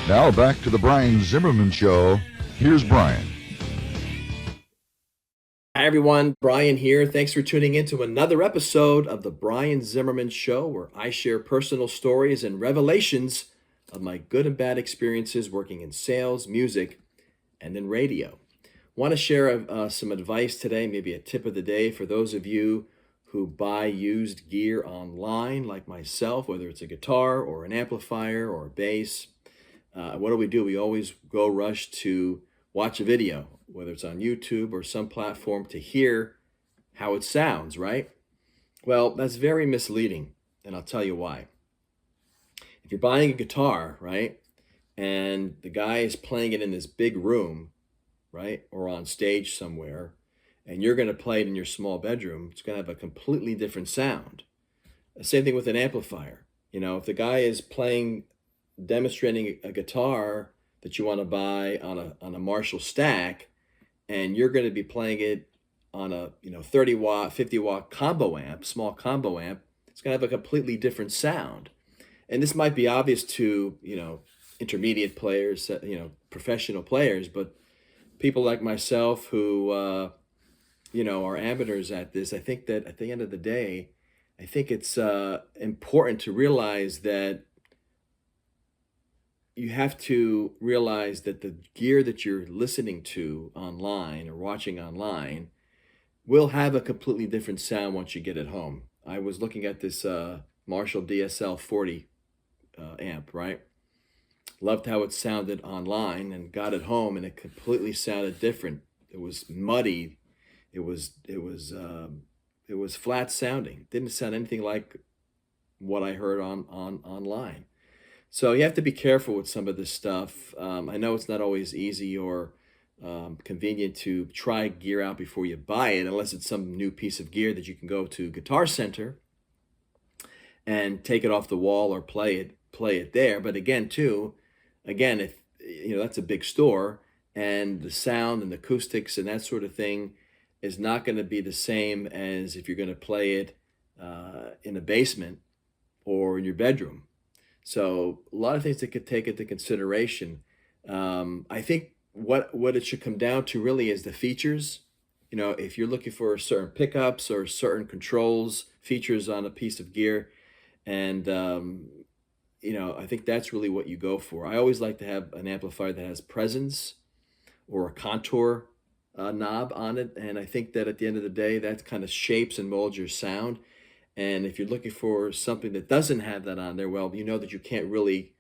Now back to the Brian Zimmerman Show. Here's Brian. Hi, everyone. Brian here. Thanks for tuning in to another episode of the Brian Zimmerman Show, where I share personal stories and revelations of my good and bad experiences working in sales, music, and in radio. Want to share some advice today, maybe a tip of the day for those of you who buy used gear online, like myself, whether it's a guitar or an amplifier or a bass. What do? We always go rush to watch a video, whether it's on YouTube or some platform, to hear how it sounds, right? Well, that's very misleading, and I'll tell you why. If you're buying a guitar, right, and the guy is playing it in this big room, right, or on stage somewhere, and you're going to play it in your small bedroom, it's going to have a completely different sound. Same thing with an amplifier. If the guy is demonstrating a guitar that you want to buy on a Marshall stack, and you're going to be playing it on a 30 watt, 50 watt combo amp, small combo amp, it's going to have a completely different sound. And this might be obvious to intermediate players, professional players, but people like myself who are amateurs at this, I think that at the end of the day, I think it's important to realize that you have to realize that the gear that you're listening to online or watching online will have a completely different sound once you get it home. I was looking at this Marshall DSL 40 amp, right? Loved how it sounded online, and got it home and it completely sounded different. It was muddy. It was flat sounding. It didn't sound anything like what I heard online. So you have to be careful with some of this stuff. I know it's not always easy or convenient to try gear out before you buy it, unless it's some new piece of gear that you can go to Guitar Center and take it off the wall or play it there. But again, if that's a big store, and the sound and the acoustics and that sort of thing is not going to be the same as if you're going to play it in a basement or in your bedroom. So a lot of things that could take into consideration. I think what it should come down to really is the features. If you're looking for certain pickups or certain controls, features on a piece of gear, and I think that's really what you go for. I always like to have an amplifier that has presence or a contour knob on it, and I think that at the end of the day, that kind of shapes and molds your sound. And if you're looking for something that doesn't have that on there, well, you know that you can't really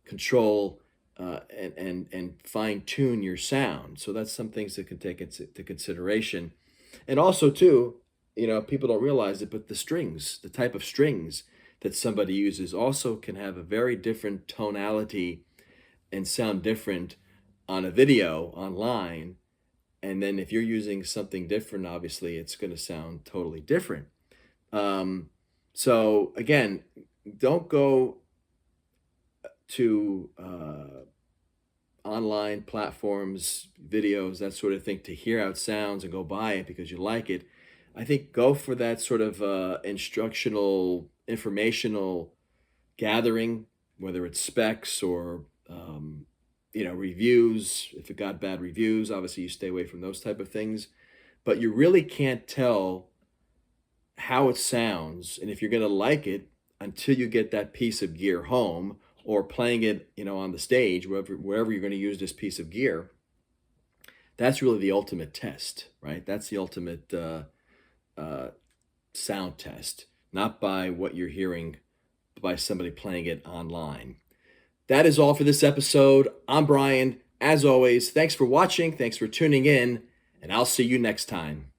control and fine tune your sound. So that's some things that can take into consideration. And also too, people don't realize it, but the type of strings that somebody uses also can have a very different tonality and sound different on a video online. And then if you're using something different, obviously it's going to sound totally different. So again, don't go to online platforms, videos, that sort of thing, to hear how it sounds and go buy it because you like it. I think go for that sort of instructional, informational gathering, whether it's specs or reviews. If it got bad reviews, obviously you stay away from those type of things. But you really can't tell how it sounds and if you're going to like it until you get that piece of gear home, or playing it on the stage, wherever you're going to use this piece of gear. That's really the ultimate test, right? That's the ultimate sound test, not by what you're hearing by somebody playing it online. That is all for this episode. I'm Brian. As always, thanks for watching, thanks for tuning in, and I'll see you next time.